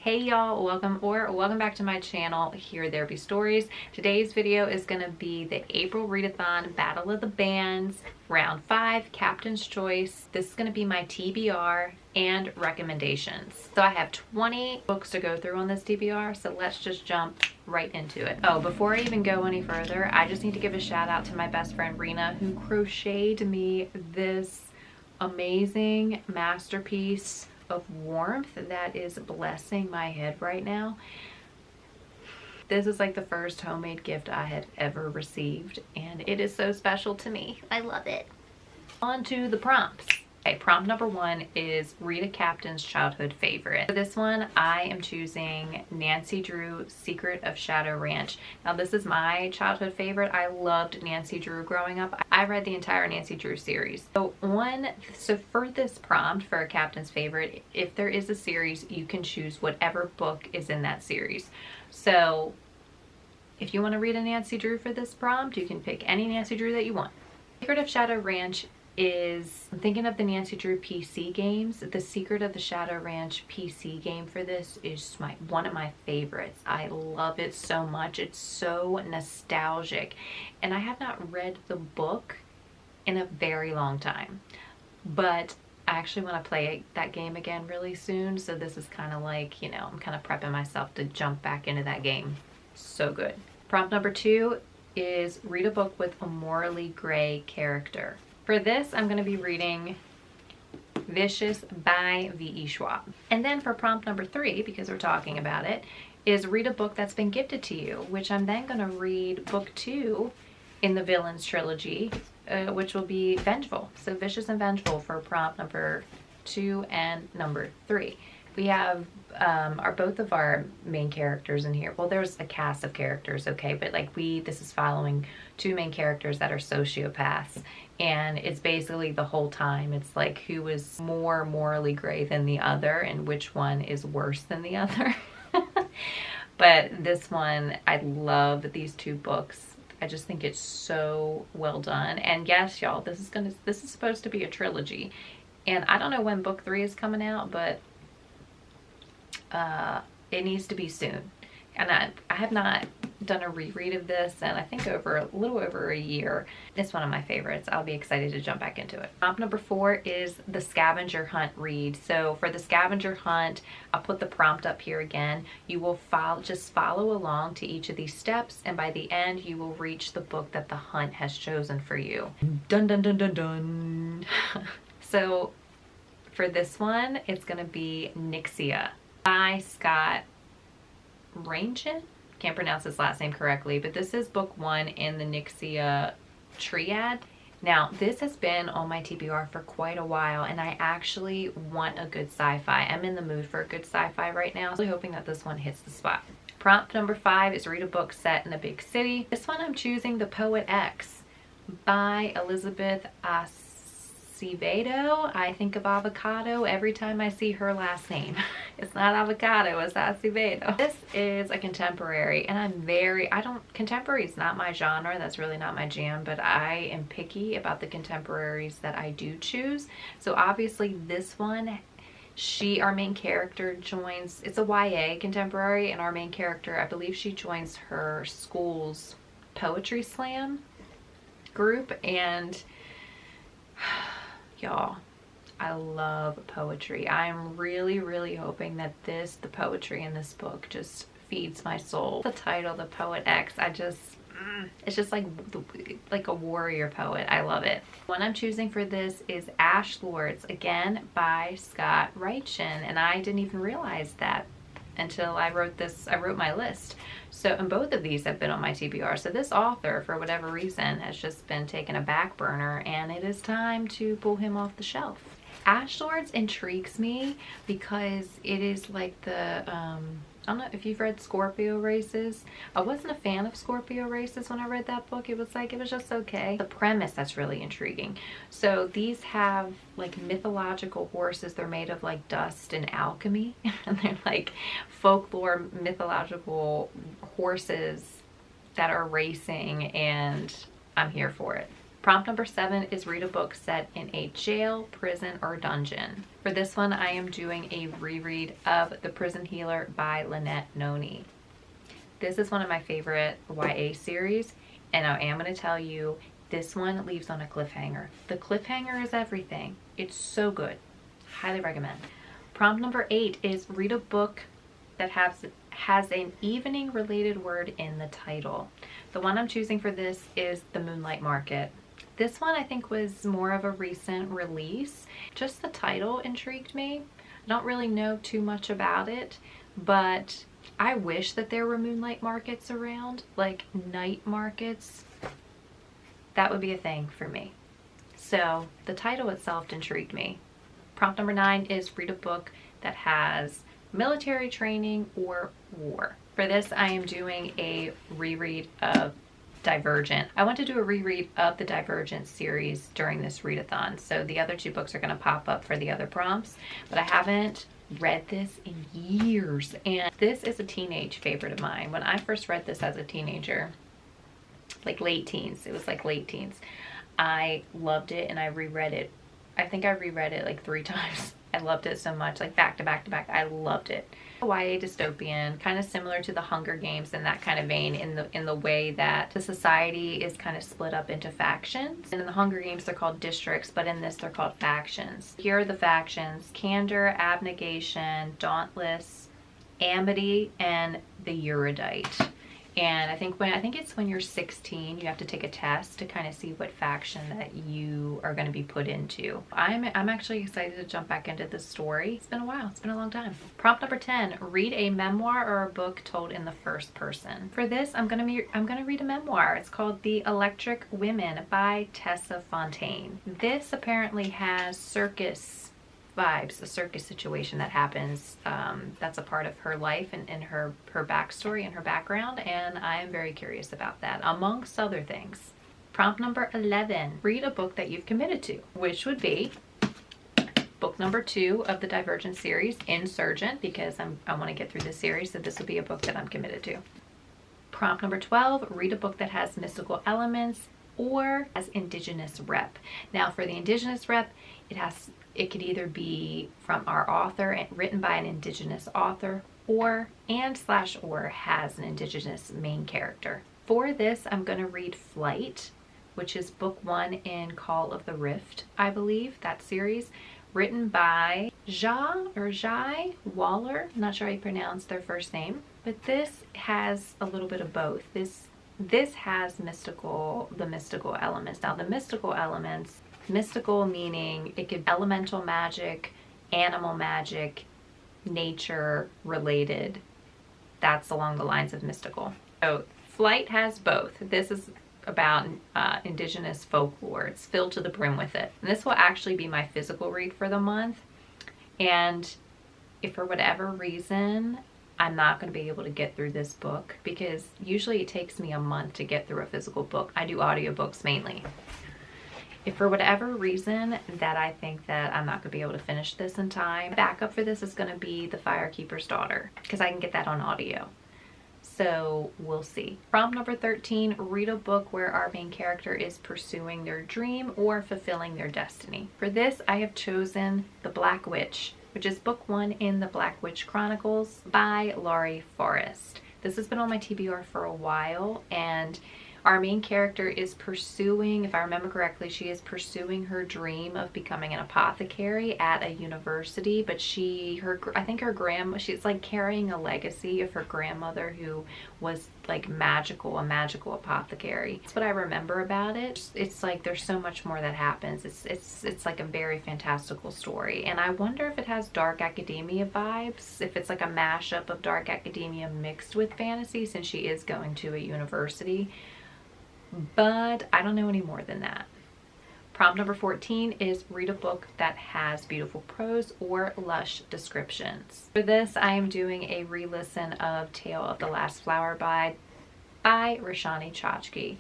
Hey y'all, welcome back to my channel, Here There Be Stories. Today's video is going to be the April Readathon Battle of the Bands, Round 5, Captain's Choice. This is going to be my TBR and recommendations. So I have 20 books to go through on this TBR, so let's just jump right into it. Oh, before I even go any further, I just need to give a shout out to my best friend Rena, who crocheted me this amazing masterpiece of warmth that is blessing my head right now. This is like the first homemade gift I had ever received, and it is so special to me. I love it. On to the prompts. Okay, prompt number 1 is read a captain's childhood favorite. For this one, I am choosing Nancy Drew, Secret of Shadow Ranch. Now, this is my childhood favorite. I loved Nancy Drew growing up. I read the entire Nancy Drew series. So for this prompt for a captain's favorite, if there is a series, you can choose whatever book is in that series. So if you want to read a Nancy Drew for this prompt, you can pick any Nancy Drew that you want. Secret of Shadow Ranch I'm thinking of the Nancy Drew PC games. The Secret of the Shadow Ranch PC game for this is one of my favorites. I love it so much. It's so nostalgic. And I have not read the book in a very long time. But I actually want to play that game again really soon. So this is kind of like, you know, I'm kind of prepping myself to jump back into that game. So good. Prompt number 2 is read a book with a morally gray character. For this, I'm going to be reading Vicious by V.E. Schwab. And then for prompt number 3, because we're talking about it, is read a book that's been gifted to you, which I'm then going to read book 2 in the Villains trilogy, which will be Vengeful. So Vicious and Vengeful for prompt number 2 and number 3. We have both of our main characters in here. Well, there's a cast of characters, okay, but like this is following 2 main characters that are sociopaths, and it's basically the whole time it's like who is more morally gray than the other and which one is worse than the other. But this one, I love these 2 books. I just think it's so well done. And yes, y'all, this is supposed to be a trilogy, and I don't know when book 3 is coming out, but it needs to be soon. And I have not done a reread of this, and I think a little over a year. It's one of my favorites. I'll be excited to jump back into it. Prompt number 4 is the scavenger hunt read. So for the scavenger hunt, I'll put the prompt up here again. You will just follow along to each of these steps, and by the end you will reach the book that the hunt has chosen for you. Dun dun dun dun dun. So for this one, it's gonna be Nixia by Scott Ranchin. Can't pronounce his last name correctly, but this is book 1 in the Nixia triad. Now, this has been on my TBR for quite a while, and I actually want a good sci-fi. I'm in the mood for a good sci-fi right now, so I'm hoping that this one hits the spot. Prompt number 5 is read a book set in a big city. This one I'm choosing The Poet X by Elizabeth Acevedo. I think of avocado every time I see her last name. It's not avocado, it's Acevedo. This is a contemporary, and contemporary is not my genre. That's really not my jam, but I am picky about the contemporaries that I do choose. So obviously this one, our main character joins, it's a YA contemporary, and our main character, I believe she joins her school's poetry slam group, and y'all, I love poetry. I'm really, really hoping that the poetry in this book just feeds my soul. The title, The Poet X, it's just like a warrior poet. I love it. One I'm choosing for this is Ash Lords, again by Scott Ranchin, and I didn't even realize that until I wrote my list. So, and both of these have been on my TBR. So this author, for whatever reason, has just been taking a back burner, and it is time to pull him off the shelf. Ash Lords intrigues me because it is like I don't know if you've read Scorpio Races. I wasn't a fan of Scorpio Races when I read that book. It was just okay. The premise, that's really intriguing. So these have like mythological horses. They're made of like dust and alchemy. And they're like folklore mythological horses that are racing, and I'm here for it. Prompt number 7 is read a book set in a jail, prison, or dungeon. For this one, I am doing a reread of The Prison Healer by Lynette Noni. This is one of my favorite YA series, and I am going to tell you, this one leaves on a cliffhanger. The cliffhanger is everything. It's so good. Highly recommend. Prompt number 8 is read a book that has an evening related word in the title. The one I'm choosing for this is The Moonlight Market. This one I think was more of a recent release. Just the title intrigued me. I don't really know too much about it, but I wish that there were moonlight markets around, like night markets. That would be a thing for me. So the title itself intrigued me. Prompt number 9 is read a book that has military training or war. For this, I am doing a reread of Divergent. I want to do a reread of the Divergent series during this readathon, so the other 2 books are going to pop up for the other prompts, but I haven't read this in years, and this is a teenage favorite of mine. When I first read this as a teenager, like late teens, it was like late teens, I loved it, and I reread it. I think I reread it like 3 times. I loved it so much, like back to back to back. I loved it. YA dystopian, kind of similar to the Hunger Games in that kind of vein, in the way that the society is kind of split up into factions. And in the Hunger Games they're called districts, but in this they're called factions. Here are the factions: Candor, Abnegation, Dauntless, Amity, and the Erudite. And I think it's when you're 16, you have to take a test to kind of see what faction that you are going to be put into. I'm actually excited to jump back into this story. It's been a while. It's been a long time. Prompt number 10: read a memoir or a book told in the first person. For this, I'm gonna read a memoir. It's called The Electric Women by Tessa Fontaine. This apparently has circus vibes, a circus situation that happens, that's a part of her life and her backstory and her background, and I am very curious about that, amongst other things. Prompt number 11: read a book that you've committed to, which would be book number 2 of the Divergent series, Insurgent, because I want to get through this series, so this would be a book that I'm committed to. Prompt number 12: read a book that has mystical elements or has indigenous rep. Now for the indigenous rep, it could either be from our author and written by an indigenous author, or has an indigenous main character. For this, I'm going to read Flight, which is book 1 in Call of the Rift, I believe, that series, written by Jai Waller. I'm not sure how you pronounce their first name, but this has a little bit of both. This has the mystical elements. Now the mystical elements, mystical meaning it could be elemental magic, animal magic, nature related. That's along the lines of mystical. So Flight has both. This is about indigenous folklore. It's filled to the brim with it. And this will actually be my physical read for the month. And if for whatever reason I'm not going to be able to get through this book, because usually it takes me a month to get through a physical book. I do audiobooks mainly. If for whatever reason that I think that I'm not going to be able to finish this in time, backup for this is going to be The Firekeeper's Daughter, because I can get that on audio. So we'll see. Prompt number 13: read a book where our main character is pursuing their dream or fulfilling their destiny. For this, I have chosen The Black Witch, which is book 1 in the Black Witch Chronicles by Laurie Forrest. This has been on my TBR for a while, and our main character is pursuing, if I remember correctly, she is pursuing her dream of becoming an apothecary at a university, but I think her grandma, she's like carrying a legacy of her grandmother who was like a magical apothecary. That's what I remember about it. It's like there's so much more that happens. It's like a very fantastical story, and I wonder if it has dark academia vibes, if it's like a mashup of dark academia mixed with fantasy, since she is going to a university. But I don't know any more than that. Prompt number 14 is read a book that has beautiful prose or lush descriptions. For this, I am doing a re-listen of Tale of the Last Flower by Roshani Chachki.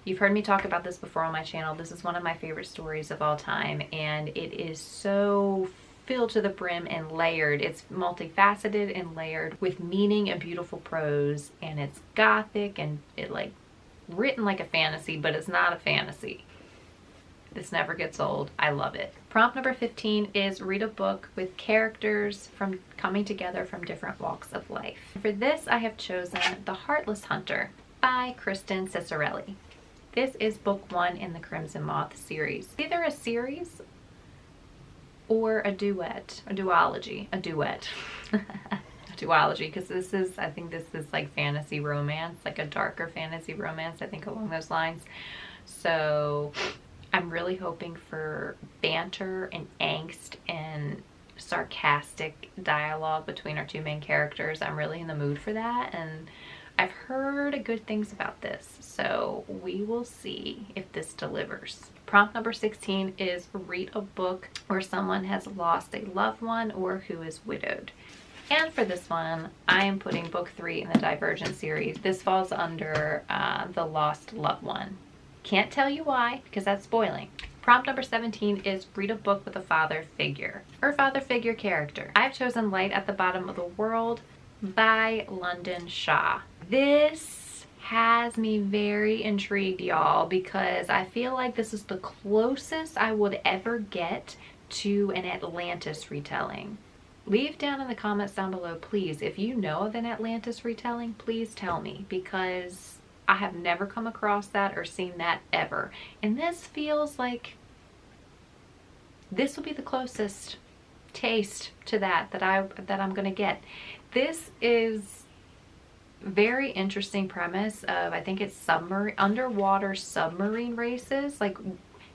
You've heard me talk about this before on my channel. This is one of my favorite stories of all time, and it is so filled to the brim and layered. It's multifaceted and layered with meaning and beautiful prose, and it's gothic and it like written like a fantasy, but it's not a fantasy. This never gets old. I love it. Prompt number 15 is read a book with characters from coming together from different walks of life. For this, I have chosen The Heartless Hunter by Kristen Cicerelli. This is book 1 in the Crimson Moth series. Either a series or a duet, a duology, a duet. Duology, because this is, I think this is like fantasy romance, like a darker fantasy romance, I think along those lines. So I'm really hoping for banter and angst and sarcastic dialogue between our two main characters. I'm really in the mood for that, and I've heard good things about this, so we will see if this delivers. Prompt number 16 is read a book where someone has lost a loved one or who is widowed. And for this one, I am putting book 3 in the Divergent series. This falls under the lost loved one. Can't tell you why, because that's spoiling. Prompt number 17 is read a book with a father figure or father figure character. I've chosen Light at the Bottom of the World by London Shaw. This has me very intrigued, y'all, because I feel like this is the closest I would ever get to an Atlantis retelling. Leave down in the comments down below, please, if you know of an Atlantis retelling, please tell me, because I have never come across that or seen that ever. And this feels like this will be the closest taste to that I'm gonna get. This is very interesting premise of, I think it's underwater submarine races. Like,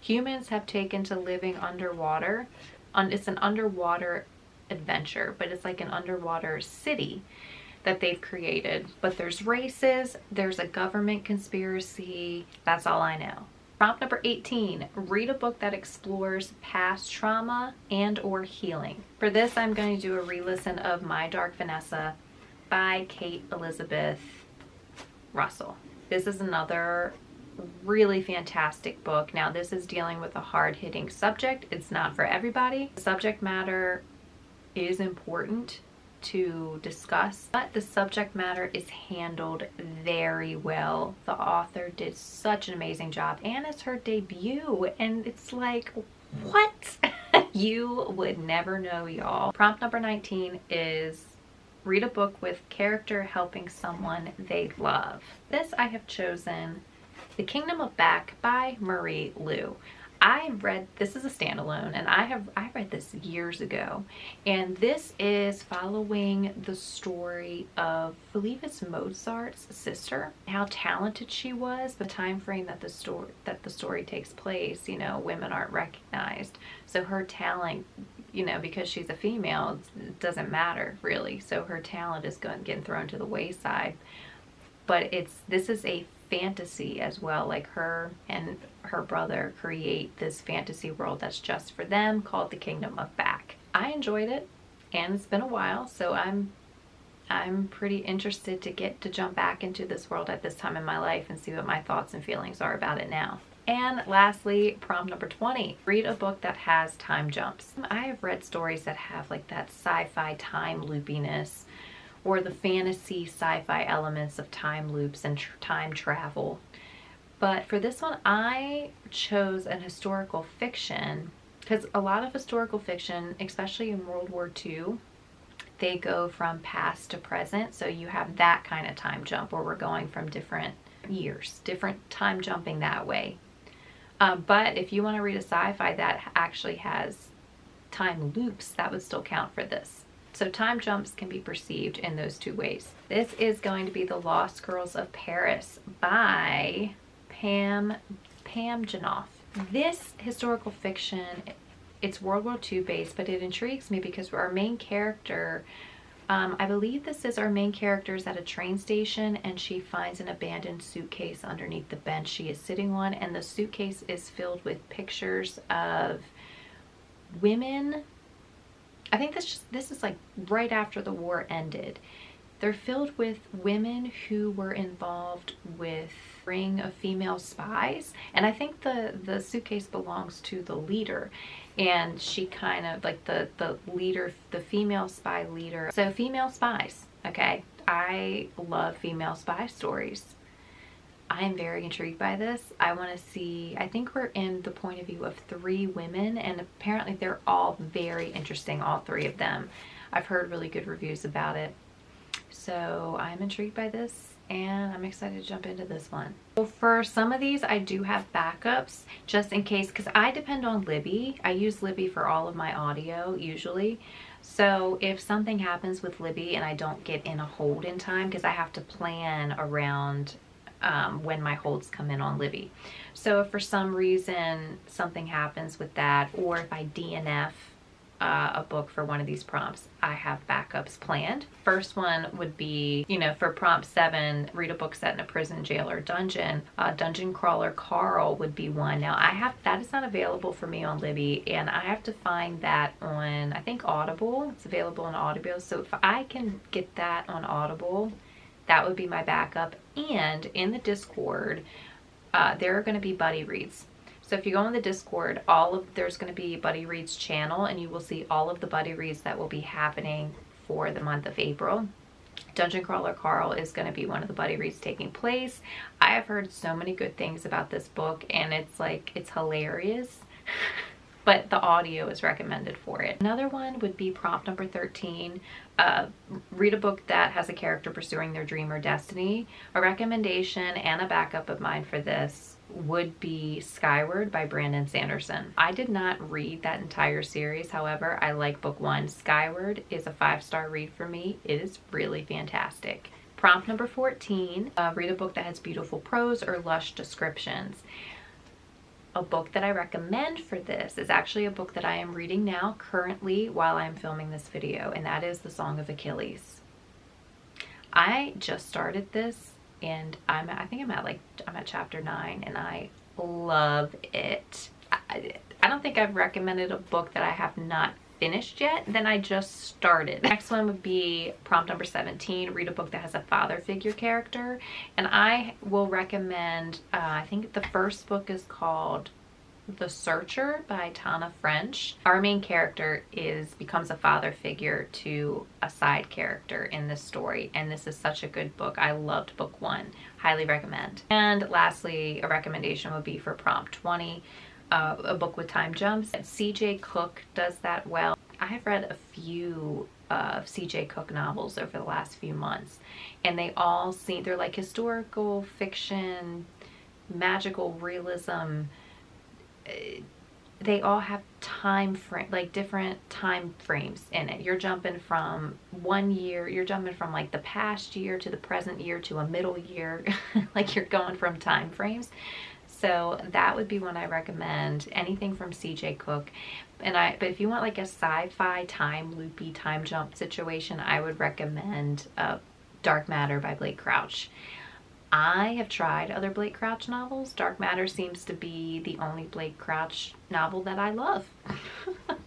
humans have taken to living underwater. It's an underwater adventure, but it's like an underwater city that they've created. But there's races, there's a government conspiracy. That's all I know. Prompt number 18, read a book that explores past trauma and or healing. For this, I'm going to do a re-listen of My Dark Vanessa by Kate Elizabeth Russell. This is another really fantastic book. Now, this is dealing with a hard-hitting subject. It's not for everybody. The subject matter is important to discuss, but the subject matter is handled very well. The author did such an amazing job, and it's her debut, and it's like, what? You would never know, y'all. Prompt number 19 is read a book with character helping someone they love. This I have chosen The Kingdom of Back by Marie Lu. This is a standalone, and I read this years ago, and this is following the story of, I believe it's Mozart's sister, how talented she was. The time frame that the story takes place, you know, women aren't recognized, so her talent, you know, because she's a female, it doesn't matter really, so her talent is getting thrown to the wayside. But this is a fantasy as well. Like, her and her brother create this fantasy world that's just for them, called The Kingdom of Back. I enjoyed it, and it's been a while, so I'm pretty interested to jump back into this world at this time in my life and see what my thoughts and feelings are about it now. And lastly, prompt number 20, read a book that has time jumps. I have read stories that have like that sci-fi time loopiness, or the fantasy sci-fi elements of time loops and time travel. But for this one, I chose an historical fiction, because a lot of historical fiction, especially in World War II, they go from past to present. So you have that kind of time jump where we're going from different years, different time jumping that way. But if you want to read a sci-fi that actually has time loops, that would still count for this. So time jumps can be perceived in those two ways. This is going to be The Lost Girls of Paris by Pam Janoff. This historical fiction, it's World War II based, but it intrigues me because our main character, I believe this is our main character, is at a train station, and she finds an abandoned suitcase underneath the bench she is sitting on, and the suitcase is filled with pictures of women. I think this is like right after the war ended. They're filled with women who were involved with a ring of female spies, and I think the suitcase belongs to the leader, and she kind of like the leader, the female spy leader. So female spies, okay, I love female spy stories. I am very intrigued by this. I want to see, I think we're in the point of view of 3 women, and apparently they're all very interesting, all 3 of them. I've heard really good reviews about it. So I'm intrigued by this, and I'm excited to jump into this one. So for some of these, I do have backups just in case, because I depend on Libby. I use Libby for all of my audio usually. So if something happens with Libby and I don't get in a hold in time, because I have to plan around when my holds come in on Libby. So if for some reason something happens with that, or if I DNF a book for one of these prompts, I have backups planned. First one would be, you know, for prompt 7, read a book set in a prison, jail, or dungeon. Dungeon Crawler Carl would be one. Now that is not available for me on Libby, and I have to find that on, I think, Audible. It's available on Audible. So if I can get that on Audible, that would be my backup. And in the Discord, there are going to be buddy reads. So if you go in the Discord, there's going to be Buddy Reads channel, and you will see all of the buddy reads that will be happening for the month of April. Dungeon Crawler Carl is going to be one of the buddy reads taking place. I have heard so many good things about this book, and it's hilarious. But the audio is recommended for it. Another one would be prompt number 13. Read a book that has a character pursuing their dream or destiny. A recommendation and a backup of mine for this would be Skyward by Brandon Sanderson. I did not read that entire series. However, I like book 1. Skyward is a 5-star read for me. It is really fantastic. Prompt number 14. Read a book that has beautiful prose or lush descriptions. A book that I recommend for this is actually a book that I am reading now currently while I'm filming this video, and that is The Song of Achilles. I just started this, and I'm at chapter 9, and I love it. I don't think I've recommended a book that I have not finished yet, then I just started. Next one would be prompt number 17, read a book that has a father figure character. And I will recommend, I think the first book is called The Searcher by Tana French. Our main character becomes a father figure to a side character in this story, and this is such a good book. I loved book 1. Highly recommend. And lastly, a recommendation would be for prompt 20. A book with time jumps. C.J. Cook does that well. I have read a few of C.J. Cook novels over the last few months, and they're like historical fiction, magical realism. They all have different time frames in it. You're jumping from one year, you're jumping from like the past year to the present year to a middle year. Like you're going from time frames. So that would be one I recommend. Anything from C.J. Cook. But if you want like a sci-fi time loopy time jump situation, I would recommend Dark Matter by Blake Crouch. I have tried other Blake Crouch novels. Dark Matter seems to be the only Blake Crouch novel that I love.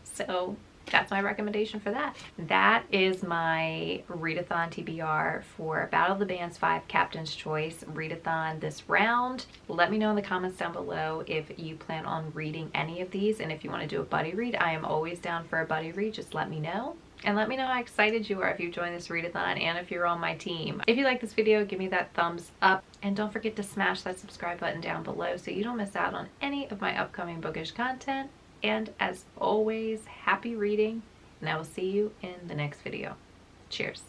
So that's my recommendation for that. That is my Readathon TBR for Battle of the Bands 5 Captain's Choice Readathon this round. Let me know in the comments down below if you plan on reading any of these, and if you want to do a buddy read. I am always down for a buddy read. Just let me know. And let me know how excited you are if you join this readathon, and if you're on my team. If you like this video, give me that thumbs up, and don't forget to smash that subscribe button down below so you don't miss out on any of my upcoming bookish content. And as always, happy reading, and I will see you in the next video. Cheers.